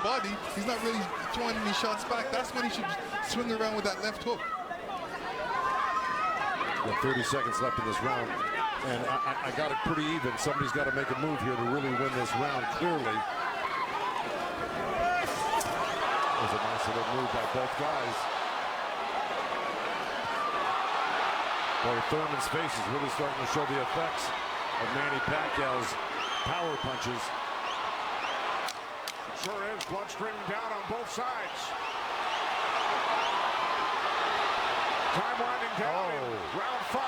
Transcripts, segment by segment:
body, he's not really throwing any shots back. That's when he should swing around with that left hook. With 30 seconds left in this round, and I got it pretty even. Somebody's got to make a move here to really win this round clearly. There's a nice little move by both guys. Boy, Thurman's face is really starting to show the effects of Manny Pacquiao's power punches. It sure is. Blood streaming down on both sides. Time winding down in round 5.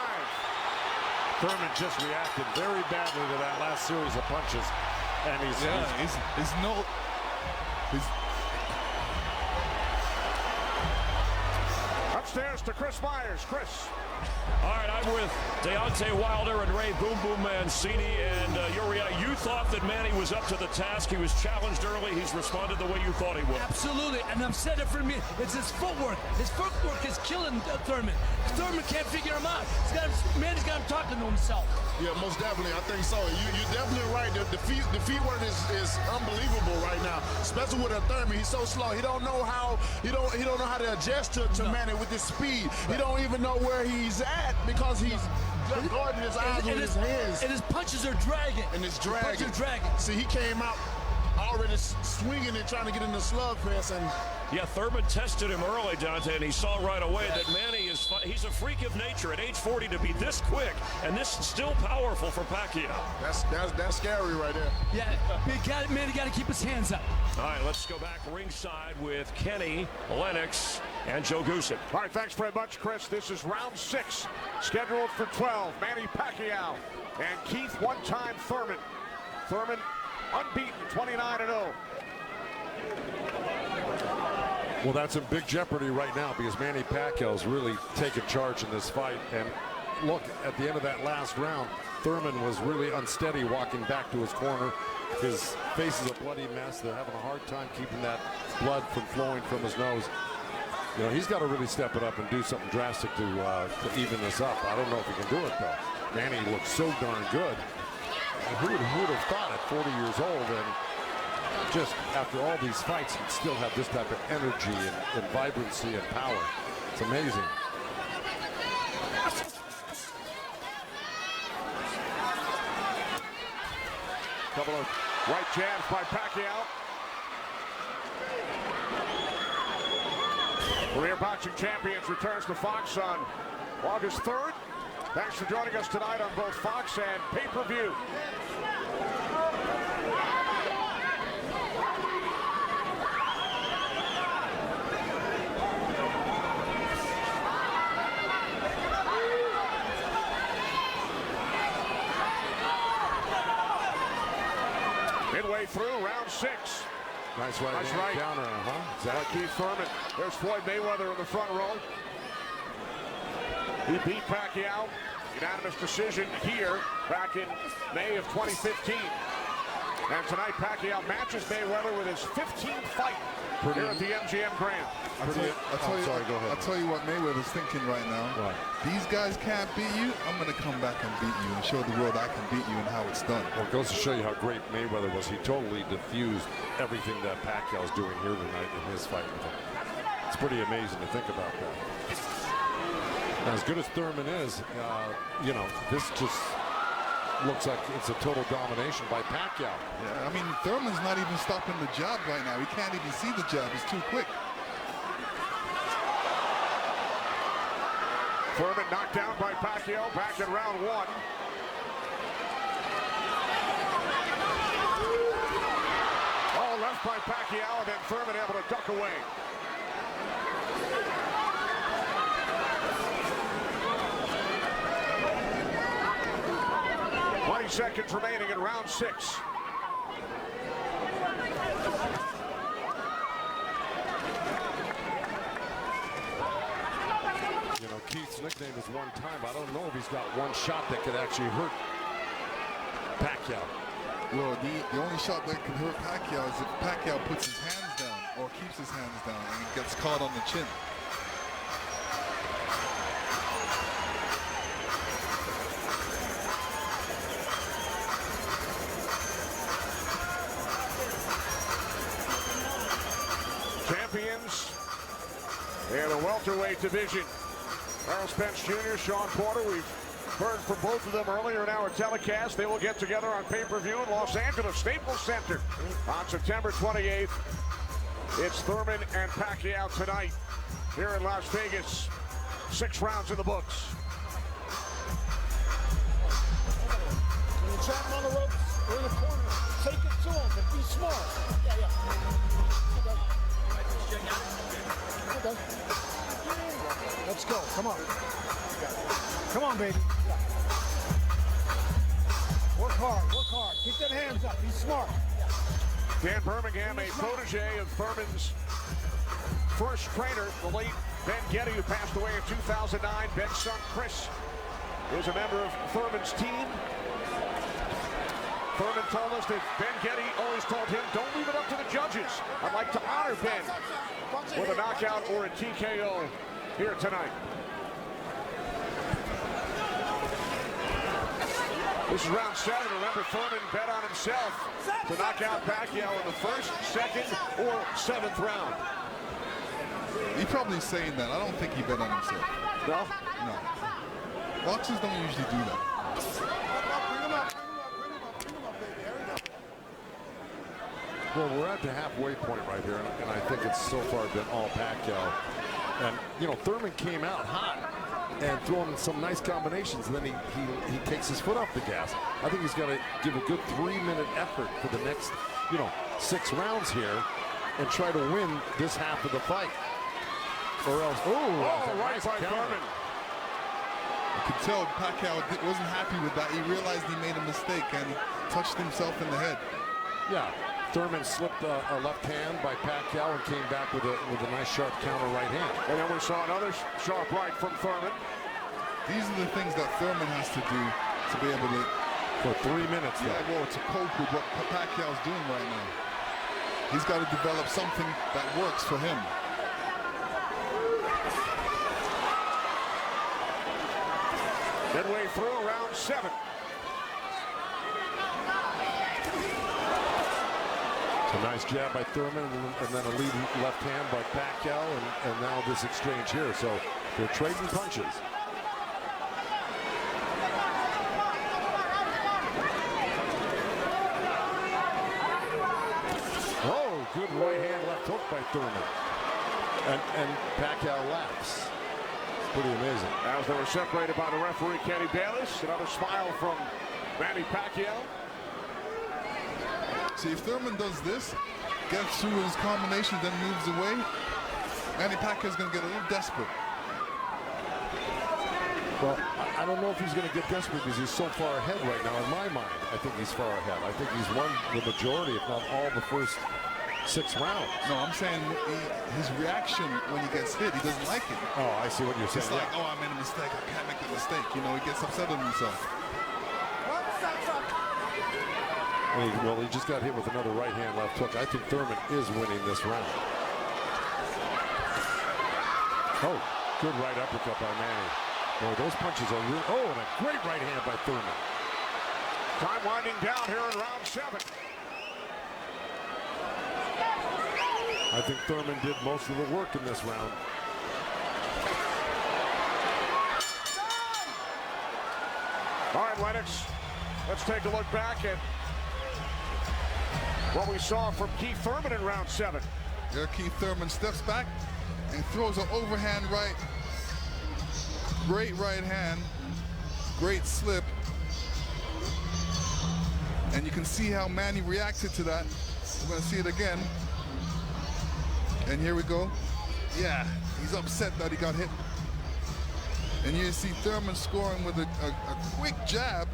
Thurman just reacted very badly to that last series of punches, and he's upstairs to Chris Myers. Chris. All right, I'm with Deontay Wilder and Ray Boom Boom Mancini, and you thought that Manny was up to the task. He was challenged early. He's responded the way you thought he would. Absolutely, and I've said it for me. It's his footwork. His footwork is killing Thurman. Thurman can't figure him out. Manny's got him talking to himself. Yeah, most definitely. I think so. You're definitely right. The feet work is unbelievable right now, especially with a Thurman. He's so slow. He don't know how he don't know how to adjust to Manny with his speed. He don't even know where he's at because he's guarding his eyes with his hands. And his punches are dragging. And it's dragging. Punches are dragging. See, he came out already swinging and trying to get in the slugfest. And yeah, Thurman tested him early, Dante, and he saw right away that Manny he's a freak of nature at age 40 to be this quick and this still powerful for Pacquiao. That's scary right there. Yeah, Manny got to keep his hands up. All right, let's go back ringside with Kenny, Lennox, and Joe Goosen. All right, thanks very much, Chris. This is round 6, scheduled for 12. Manny Pacquiao and Keith one-time Thurman. Thurman unbeaten, 29-0. Well, that's in big jeopardy right now because Manny Pacquiao's really taken charge in this fight. And look, at the end of that last round, Thurman was really unsteady walking back to his corner. His face is a bloody mess. They're having a hard time keeping that blood from flowing from his nose. You know, he's got to really step it up and do something drastic to even this up. I don't know if he can do it, though. Manny looks so darn good. And who would have thought at 40 years old and just after all these fights, he'd still have this type of energy and vibrancy and power. It's amazing. Couple of right jabs by Pacquiao. Career Boxing Champions returns to Fox on August 3rd. Thanks for joining us tonight on both Fox and pay-per-view. Midway through round 6. Nice right counter, huh? Exactly. Keith Thurman. There's Floyd Mayweather in the front row. He beat Pacquiao. Unanimous decision here back in May of 2015. And tonight Pacquiao matches Mayweather with his 15th fight here at the MGM Grand. I'll tell you what Mayweather's thinking right now. What? These guys can't beat you. I'm going to come back and beat you and show the world I can beat you and how it's done. Well, it goes to show you how great Mayweather was. He totally diffused everything that Pacquiao's doing here tonight in his fight with him. It's pretty amazing to think about that. Now, as good as Thurman is, you know, this just looks like it's a total domination by Pacquiao. Yeah, I mean, Thurman's not even stopping the jab right now. He can't even see the jab. It's too quick. Thurman knocked down by Pacquiao back in round 1. All left by Pacquiao, and then Thurman able to duck away. Seconds remaining in round 6. You know, Keith's nickname is one time. I don't know if he's got one shot that could actually hurt Pacquiao. Well, the only shot that can hurt Pacquiao is if Pacquiao puts his hands down or keeps his hands down and he gets caught on the chin. Champions in the welterweight division. Errol Spence Jr., Sean Porter, we've heard from both of them earlier in our telecast. They will get together on pay-per-view in Los Angeles Staples Center on September 28th. It's Thurman and Pacquiao tonight here in Las Vegas. 6 rounds in the books. When you trap him on the ropes, we're in the corner. Take it to him, but be smart. Yeah. Okay. Let's go. Come on. Come on, baby. Work hard. Keep them hands up. Be smart. Dan Birmingham, a protege of Thurman's first trainer, the late Ben Getty, who passed away in 2009. Ben's son, Chris, is a member of Thurman's team. Thurman told us that Ben Getty always told him, don't leave it up to the judges. I'd like to honor Ben with a knockout or a TKO here tonight. This is round 7. Remember, Thurman bet on himself to knock out Pacquiao in the first, second, or 7th round. He's probably saying that. I don't think he bet on himself. No? No. Boxers don't usually do that. Well, we're at the halfway point right here, and I think it's so far been all Pacquiao. And, you know, Thurman came out hot and throwing some nice combinations, and then he takes his foot off the gas. I think he's got to give a good 3-minute effort for the next, 6 rounds here and try to win this half of the fight. Or else, right nice by Thurman. You could tell Pacquiao wasn't happy with that. He realized he made a mistake and touched himself in the head. Yeah, Thurman slipped a left hand by Pacquiao and came back with a nice sharp counter right hand. And then we saw another sharp right from Thurman. These are the things that Thurman has to do to be able to... For 3 minutes, yeah, well, to cope with what Pacquiao's doing right now. He's got to develop something that works for him. Midway through round 7. It's a nice jab by Thurman, and then a lead left hand by Pacquiao, and now this exchange here. So they're trading punches. Oh, good right hand left hook by Thurman. And Pacquiao laughs. Pretty amazing. As they were separated by the referee, Kenny Bayless. Another smile from Manny Pacquiao. See, if Thurman does this, gets through his combination, then moves away, Manny Pacquiao's going to get a little desperate. Well, I don't know if he's going to get desperate because he's so far ahead right now. In my mind, I think he's far ahead. I think he's won the majority, if not all, the first 6 rounds. No, I'm saying his reaction when he gets hit, he doesn't like it. Oh, I see what you're saying. It's like, oh, I made a mistake. I can't make the mistake. He gets upset with himself. Well, he just got hit with another right hand left hook. I think Thurman is winning this round. Oh, good right uppercut by Manny. Boy, those punches are real. Oh, and a great right hand by Thurman. Time winding down here in round 7. I think Thurman did most of the work in this round. All right, Lennox, let's take a look back at what we saw from Keith Thurman in round 7. There, Keith Thurman steps back and throws an overhand right. Great right hand. Great slip. And you can see how Manny reacted to that. We're going to see it again. And here we go. Yeah, he's upset that he got hit. And you see Thurman scoring with a quick jab.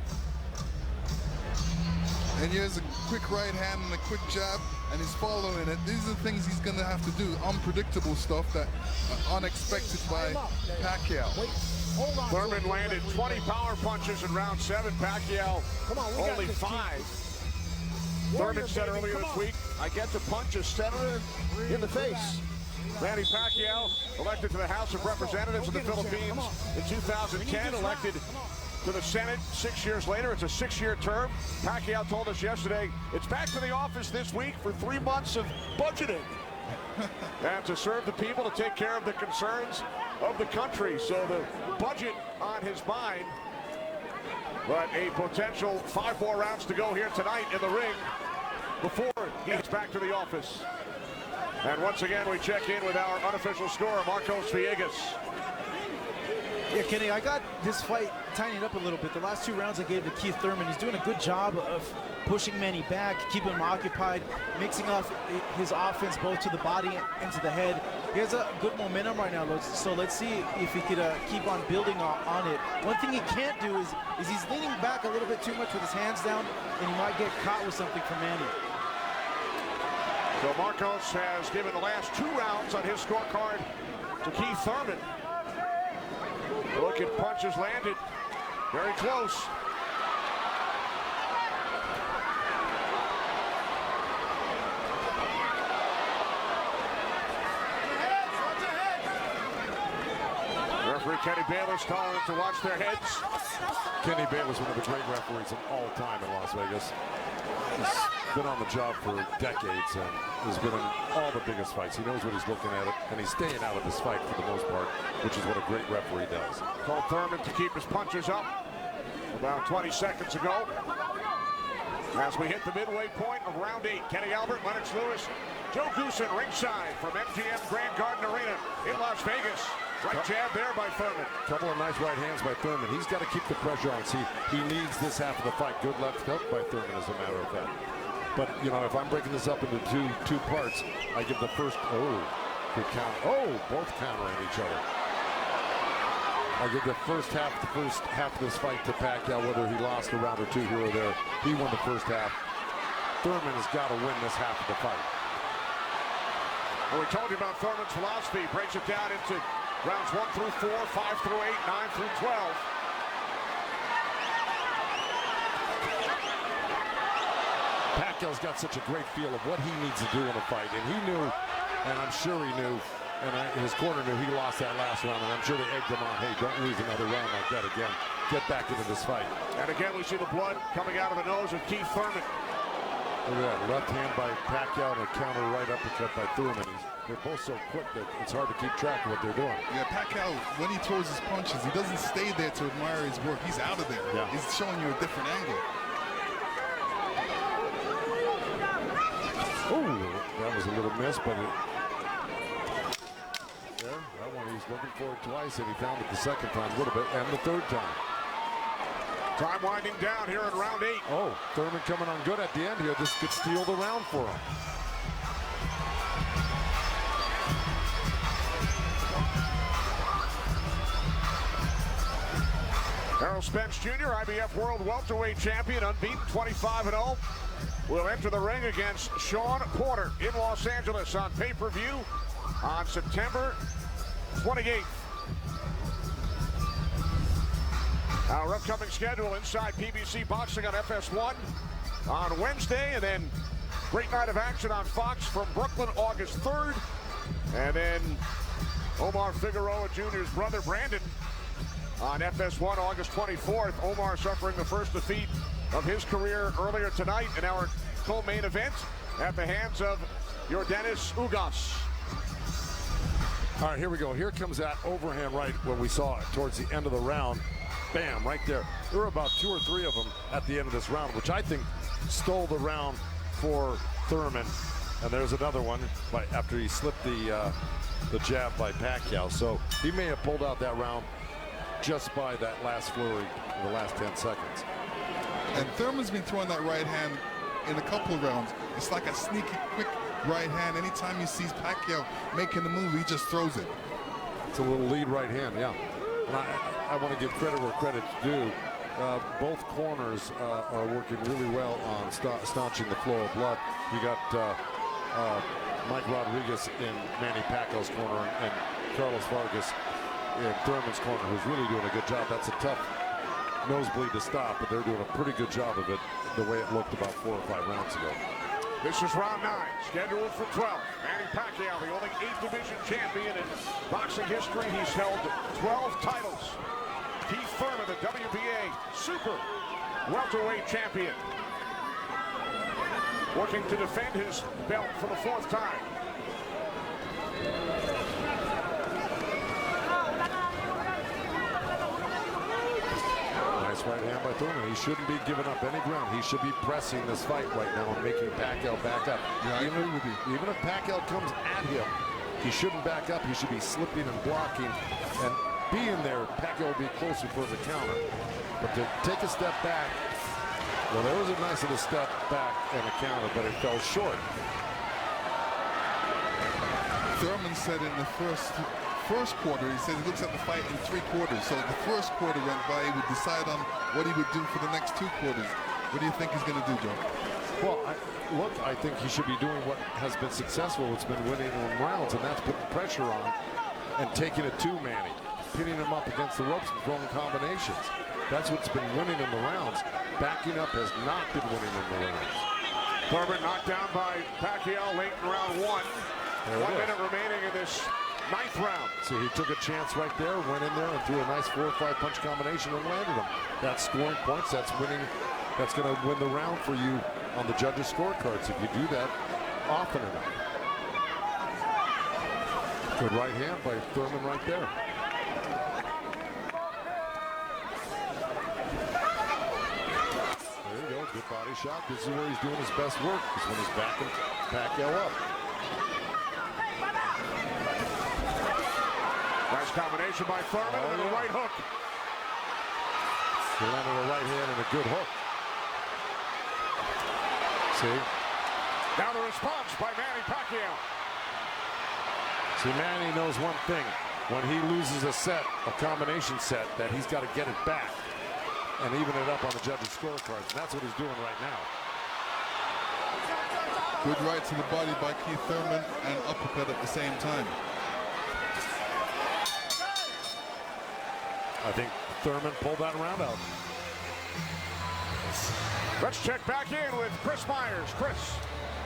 And here's a quick right hand and a quick jab, and he's following it. These are the things he's going to have to do. Unpredictable stuff that unexpected by Pacquiao. Thurman landed 20 power punches in round 7. Pacquiao only 5. Thurman said earlier this week, I get to punch a senator in the face. Manny Pacquiao, elected to the House of Representatives of the Philippines in 2010, elected to the Senate 6 years later. It's a 6-year term. Pacquiao told us yesterday, it's back to the office this week for 3 months of budgeting. and to serve the people, to take care of the concerns of the country. So the budget on his mind, but a potential 5 more rounds to go here tonight in the ring before he gets back to the office. And once again, we check in with our unofficial scorer, Marcos Villegas. Yeah, Kenny, I got this fight tightened up a little bit. The last 2 rounds I gave to Keith Thurman. He's doing a good job of pushing Manny back, keeping him occupied, mixing up his offense both to the body and to the head. He has a good momentum right now, so let's see if he could keep on building on it. One thing he can't do is he's leaning back a little bit too much with his hands down, and he might get caught with something from Manny. So Marcos has given the last 2 rounds on his scorecard to Keith Thurman. Look at punches landed. Very close. Referee Kenny Bayless telling them to watch their heads. Kenny Bayless, one of the great referees of all time in Las Vegas. He's been on the job for decades and has been in all the biggest fights. He knows what he's looking at, and he's staying out of this fight for the most part, which is what a great referee does. Called Thurman to keep his punches up about 20 seconds ago. As we hit the midway point of round 8, Kenny Albert, Lennox Lewis, Joe Goosen ringside from MGM Grand Garden Arena in Las Vegas. Right jab there by Thurman. Couple of nice right hands by Thurman. He's got to keep the pressure on. See, he needs this half of the fight. Good left hook by Thurman, as a matter of fact. But, you know, if I'm breaking this up into two parts, I give the first, good count. Both countering each other. I give the first half of this fight to Pacquiao, whether he lost a round or 2 here or there. He won the first half. Thurman has got to win this half of the fight. Well, we told you about Thurman's philosophy. He breaks it down into rounds 1 through 4, 5 through 8, 9 through 12. Pacquiao's got such a great feel of what he needs to do in a fight, and he knew, and I'm sure he knew, and his corner knew he lost that last round, and I'm sure they egged him on, hey, don't lose another round like that again. Get back into this fight. And again, we see the blood coming out of the nose of Keith Thurman. Look at that, left hand by Pacquiao and a counter right uppercut by Thurman. They're both so quick that it's hard to keep track of what they're doing. Yeah, Pacquiao, when he throws his punches, he doesn't stay there to admire his work. He's out of there. Yeah. He's showing you a different angle. Oh, that was a little miss, but that one he's looking for it twice, and he found it the second time a little bit, and the third time. Time winding down here in round 8. Oh, Thurman coming on good at the end here. This could steal the round for him. Errol Spence Jr., IBF World Welterweight Champion, unbeaten, 25-0. Will enter the ring against Shawn Porter in Los Angeles on pay-per-view on September 28th. Our upcoming schedule inside PBC Boxing on FS1 on Wednesday, and then great night of action on Fox from Brooklyn August 3rd. And then Omar Figueroa Jr.'s brother Brandon on FS1 August 24th. Omar suffering the first defeat of his career earlier tonight in our co-main event at the hands of Yordenis Ugas. All right, here we go. Here comes that overhand right when we saw it towards the end of the round. Bam, right there. There were about 2 or 3 of them at the end of this round, which I think stole the round for Thurman. And there's another one after he slipped the jab by Pacquiao. So he may have pulled out that round just by that last flurry in the last 10 seconds. And Thurman's been throwing that right hand in a couple of rounds. It's like a sneaky, quick right hand. Anytime he sees Pacquiao making the move, he just throws it. It's a little lead right hand, yeah. And I want to give credit where credit's due. Both corners are working really well on staunching the flow of blood. You got Mike Rodriguez in Manny Pacquiao's corner and Carlos Vargas in Thurman's corner, who's really doing a good job. That's a tough nosebleed to stop, but they're doing a pretty good job of it the way it looked about 4 or 5 rounds ago. This is round 9, scheduled for 12. Manny Pacquiao, the only 8th division champion in boxing history. He's held 12 titles. Keith Thurman, the WBA super welterweight champion, working to defend his belt for the 4th time. Thurman. He shouldn't be giving up any ground. He should be pressing this fight right now and making Pacquiao back up. Yeah, I agree with you. Even if Pacquiao comes at him, he shouldn't back up. He should be slipping and blocking. And being there, Pacquiao will be closer for the counter. But to take a step back, well, there was a nice little step back and a counter, but it fell short. Thurman said in the first quarter, he said he looks at the fight in 3 quarters. So the first quarter went by, he would decide on what he would do for the next 2 quarters. What do you think he's going to do, Joe? Well, I think he should be doing what has been successful. It's been winning in rounds, and that's putting pressure on and taking it to Manny, pinning him up against the ropes and throwing combinations. That's what's been winning in the rounds. Backing up has not been winning in the rounds. Thurman knocked down by Pacquiao late in round 1. 1 minute remaining in this 9th round. See, he took a chance right there, went in there and threw a nice 4 or 5 punch combination and landed him. That's scoring points. That's winning. That's going to win the round for you on the judges' scorecards if you do that often enough. Good right hand by Thurman right there. There you go. Good body shot. This is where he's doing his best work, is when he's backing Pacquiao up. Nice combination by Thurman and a right hook. He landed a right hand and a good hook. See? Now the response by Manny Pacquiao. See, Manny knows one thing. When he loses a set, a combination set, that he's got to get it back and even it up on the judges' scorecards. And that's what he's doing right now. Good right to the body by Keith Thurman and uppercut at the same time. I think Thurman pulled that round out. Let's check back in with Chris Myers. Chris.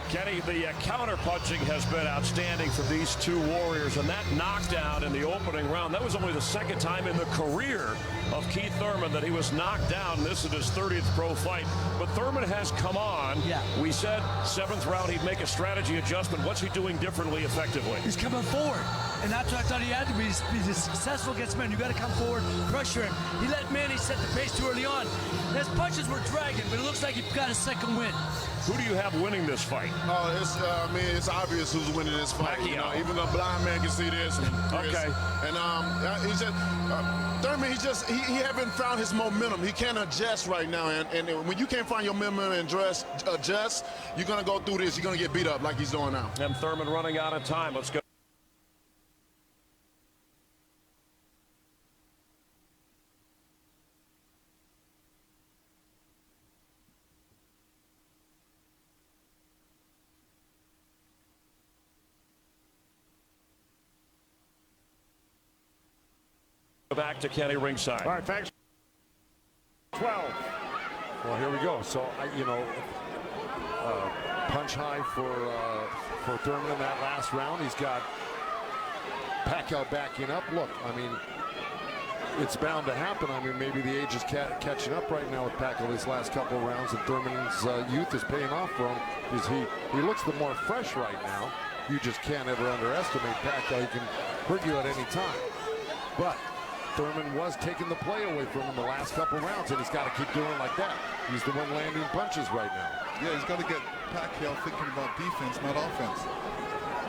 Kenny, the counter-punching has been outstanding for these 2 warriors, and that knockdown in the opening round, that was only the 2nd time in the career of Keith Thurman that he was knocked down. This is his 30th pro fight, but Thurman has come on. Yeah. We said 7th round he'd make a strategy adjustment. What's he doing differently effectively? He's coming forward. And that's what I thought he had to be. He's successful against Manny. You got to come forward, pressure him. He let Manny set the pace too early on. His punches were dragging, but it looks like he got a 2nd win. Who do you have winning this fight? Oh, it's obvious who's winning this fight. You know, even a blind man can see this. Okay. And he just Thurman, he haven't found his momentum. He can't adjust right now. And when you can't find your momentum and adjust, you're gonna go through this. You're gonna get beat up like he's doing now. And Thurman running out of time. Let's go. Back to Kenny ringside. All right, thanks. 12. Well, here we go. So, punch high for Thurman in that last round. He's got Pacquiao backing up. Look, I mean, it's bound to happen. I mean, maybe the age is catching up right now with Pacquiao these last couple of rounds, and Thurman's youth is paying off for him because he looks the more fresh right now. You just can't ever underestimate Pacquiao. He can hurt you at any time. But Thurman was taking the play away from him the last couple rounds, and he's got to keep doing like that. He's the one landing punches right now. Yeah, he's got to get Pacquiao thinking about defense, not offense.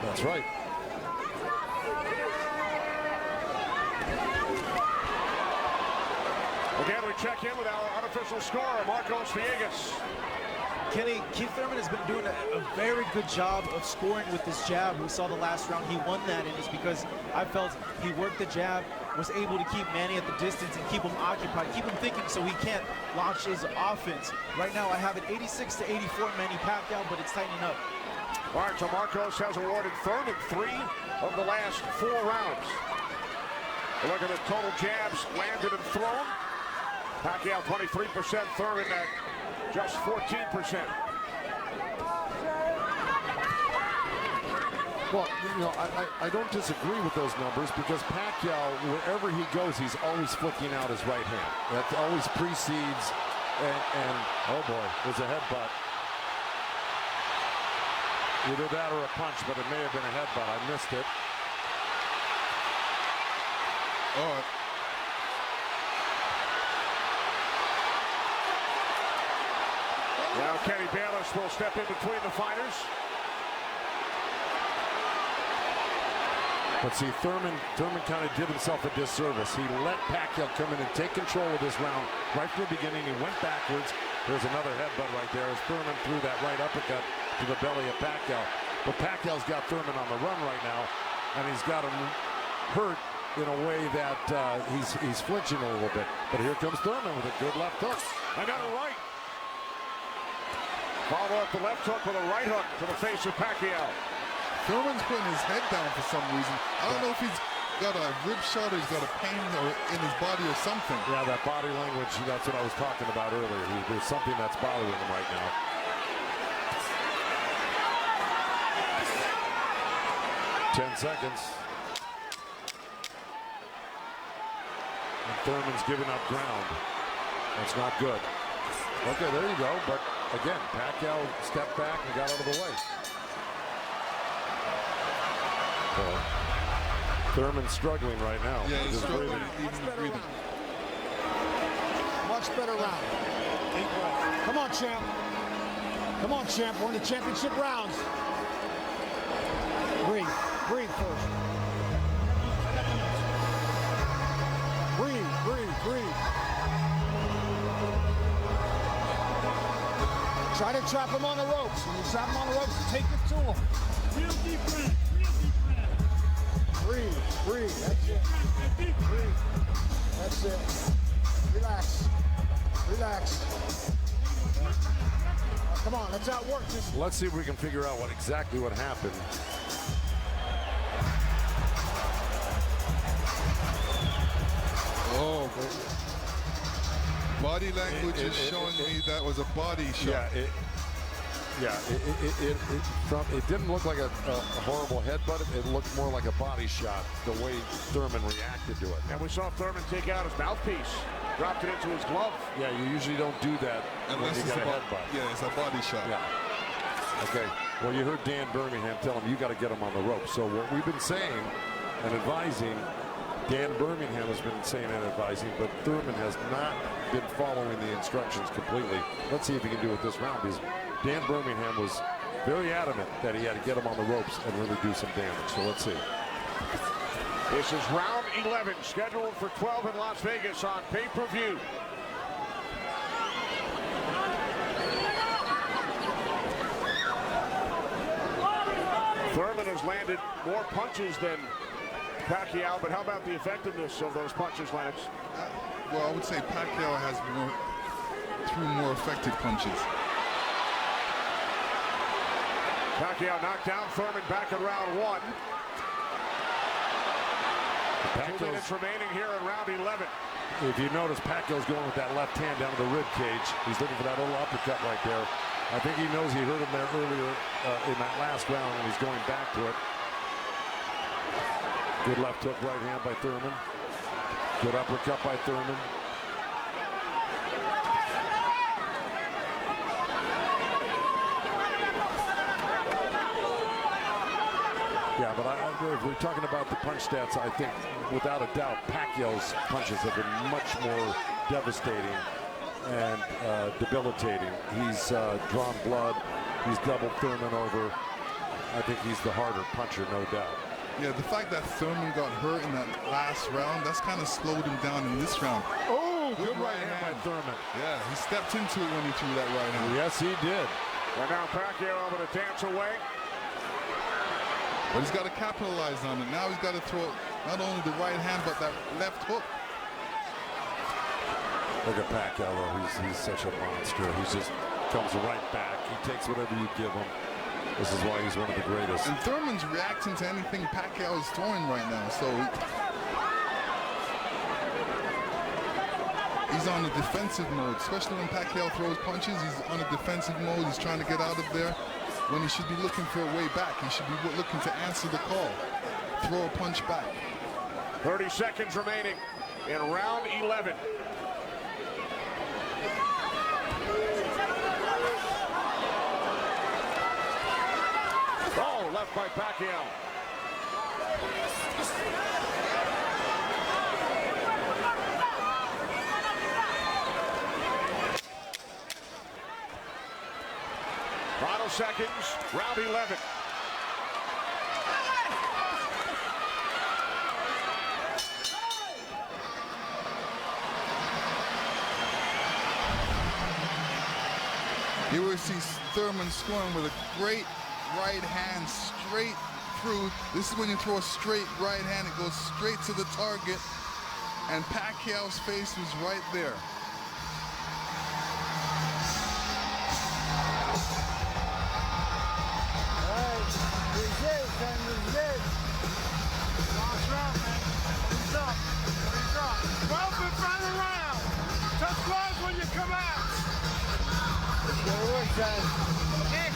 That's right. Again, we check in with our unofficial scorer, Marcos Villegas. Kenny, Keith Thurman has been doing a very good job of scoring with his jab. We saw the last round he won that, and it's because I felt he worked the jab, was able to keep Manny at the distance and keep him occupied, keep him thinking so he can't launch his offense. Right now I have it 86 to 84 Manny Pacquiao, but it's tightening up. All right, so Marcos has awarded Thurman 3 of the last 4 rounds. Look at the total jabs landed and thrown. Pacquiao 23%, Thurman at just 14%. Well, I don't disagree with those numbers because Pacquiao, wherever he goes, he's always flicking out his right hand. That always precedes, and oh boy, there's a headbutt. Either that or a punch, but it may have been a headbutt. I missed it. Oh. Now Kenny Bayless will step in between the fighters. But see, Thurman kind of did himself a disservice. He let Pacquiao come in and take control of this round right from the beginning. He went backwards. There's another headbutt right there as Thurman threw that right uppercut to the belly of Pacquiao. But Pacquiao's got Thurman on the run right now, and he's got him hurt in a way that he's flinching a little bit. But here comes Thurman with a good left hook. Another right. Follow up the left hook with a right hook to the face of Pacquiao. Thurman's putting his head down for some reason. I don't know if he's got a rib shot or he's got a pain or in his body or something. Yeah, that body language, that's what I was talking about earlier. There's something that's bothering him right now. Ten seconds. And Thurman's giving up ground. That's not good. Okay, there you go. But again, Pacquiao stepped back and got out of the way. Thurman's struggling right now. Yeah, he's Just struggling. breathing. Much better round. Come on, champ. Come on, champ. We're in the championship rounds. Breathe. Breathe first. Breathe, breathe, breathe. Try to trap him on the ropes. When you trap him on the ropes, take it to him. Real deep breath. Real deep breath. Breathe, breathe. That's it. Breathe. That's it. Relax. Relax. Come on, let's outwork this. Let's see if we can figure out exactly what happened. Oh, body language is showing me that was a body shot. It didn't look like a horrible headbutt. It looked more like a body shot, the way Thurman reacted to it. And we saw Thurman take out his mouthpiece. Dropped it into his glove. Yeah, you usually don't do that unless you get a headbutt. Yeah, it's a body shot. Yeah. Okay. Well, you heard Dan Birmingham tell him you got to get him on the rope. So what we've been saying and advising, Dan Birmingham has been saying and advising, but Thurman has not been following the instructions completely. Let's see if he can do it this round, because Dan Birmingham was very adamant that he had to get him on the ropes and really do some damage. So let's see. This is round 11, scheduled for 12 in Las Vegas on pay-per-view. Thurman has landed more punches than Pacquiao, but how about the effectiveness of those punches, Lennox? Well, I would say Pacquiao has threw more effective punches. Pacquiao knocked down Thurman back in round 1. 2 minutes remaining here in round 11. If you notice, Pacquiao's going with that left hand down to the rib cage. He's looking for that little uppercut right there. I think he knows he hurt him there earlier in that last round, and he's going back to it. Good left hook right hand by Thurman. Good uppercut by Thurman. Yeah, but if we're talking about the punch stats, I think without a doubt Pacquiao's punches have been much more devastating and debilitating. He's drawn blood. He's doubled Thurman over. I think he's the harder puncher, no doubt. Yeah, the fact that Thurman got hurt in that last round, that's kind of slowed him down in this round. Oh, good right hand by Thurman. Yeah, he stepped into it when he threw that right hand. Yes, he did. And now Pacquiao able to dance away. But he's got to capitalize on it. Now he's got to throw not only the right hand, but that left hook. Look at Pacquiao, though. He's such a monster. He just comes right back. He takes whatever you give him. This is why he's one of the greatest. And Thurman's reacting to anything Pacquiao is throwing right now. So he's on a defensive mode, especially when Pacquiao throws punches. He's on a defensive mode. He's trying to get out of there when he should be looking for a way back. He should be looking to answer the call, throw a punch back. 30 seconds remaining in round 11. Oh, left by Pacquiao. seconds, round 11. You will see Thurman scoring with a great right hand straight through. This is when you throw a straight right hand, it goes straight to the target, and Pacquiao's face was right there. Last round, man. He's up. He's up. 12th and final round. Touch gloves when you come out. Good work, guys. Okay.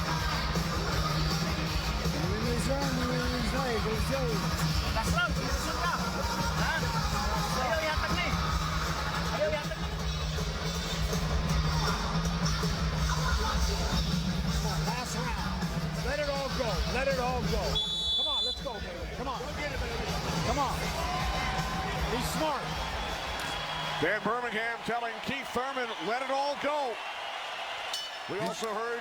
Last round. Let it all go. Let it all go. Come on, let's go, baby. Come on. Come on. Be smart. Dan Birmingham telling Keith Thurman, let it all go. We also heard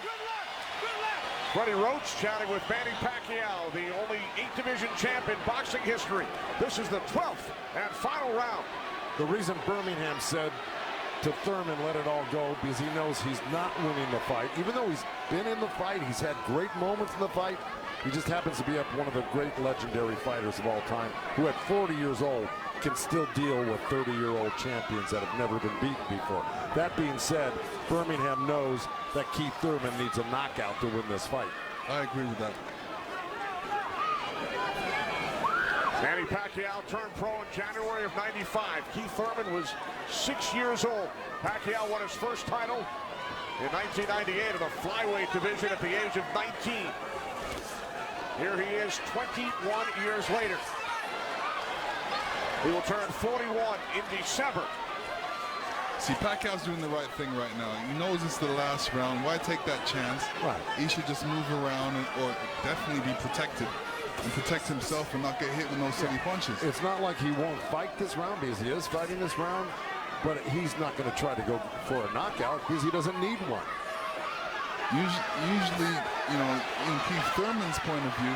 Freddie Roach chatting with Manny Pacquiao, the only 8th division champ in boxing history. This is the 12th and final round. The reason Birmingham said to Thurman, let it all go, because he knows he's not winning the fight. Even though he's been in the fight, he's had great moments in the fight. He just happens to be up one of the great legendary fighters of all time, who at 40 years old can still deal with 30-year-old champions that have never been beaten before. That being said, Birmingham knows that Keith Thurman needs a knockout to win this fight. I agree with that. Manny Pacquiao turned pro in January of '95. Keith Thurman was 6 years old. Pacquiao won his first title in 1998 in the flyweight division at the age of 19. Here he is 21 years later. He will turn 41 in December. See, Pacquiao's doing the right thing right now. He knows it's the last round. Why take that chance? Right. He should just move around or definitely be protected and protect himself and not get hit with no silly punches. It's not like he won't fight this round, because he is fighting this round, but he's not going to try to go for a knockout because he doesn't need one. Usually, you know, in Keith Thurman's point of view,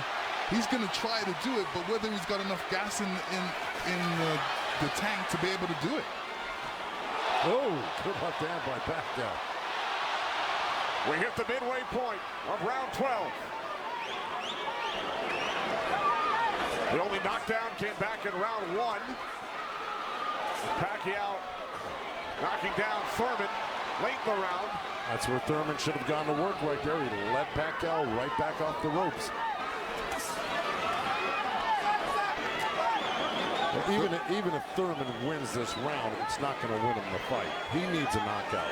he's going to try to do it, but whether he's got enough gas in the tank to be able to do it. Oh, good left hand by Pacquiao. We hit the midway point of round 12. The only knockdown came back in round 1. Pacquiao knocking down Thurman late in the round. That's where Thurman should have gone to work right there. He led Pacquiao right back off the ropes. But even if Thurman wins this round, it's not going to win him the fight. He needs a knockout.